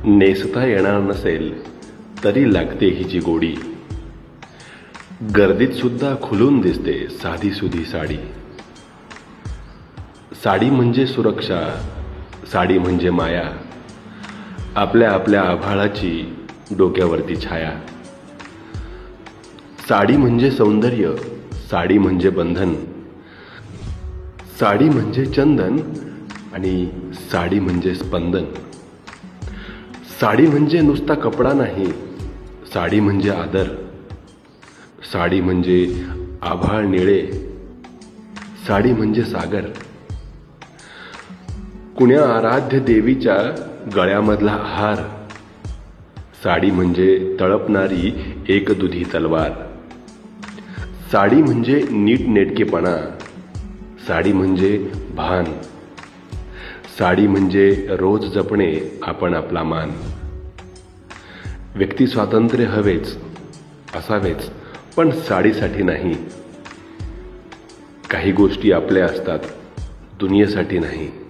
नेसता येणार नसेल तरी लागते हिची गोडी. गर्दीत सुद्धा खुलून दिसते साधी सुधी साडी. साडी म्हणजे सुरक्षा, साडी म्हणजे माया, आपल्या आपल्या आभाळाची डोक्यावरती छाया. साडी म्हणजे सौंदर्य, साडी म्हणजे बंधन, साडी म्हणजे चंदन आणि साडी म्हणजे स्पंदन. साडी म्हणजे नुसता कपडा नाही, साडी म्हणजे आदर, साडी म्हणजे आभाळ निळे, साडी म्हणजे सागर. कुण्या आराध्य देवीच्या गळ्यामधला हार, साडी म्हणजे तळपणारी एकदुधी तलवार. साडी म्हणजे नीटनेटकेपणा, साडी म्हणजे भान, साडी म्हणजे रोज जपणे आपण आपला मान. व्यक्ती स्वातंत्र्य हवेच, असावेच, पण साडीसाठी नाही. काही गोष्टी आपल्या असतात, दुनियेसाठी नाही.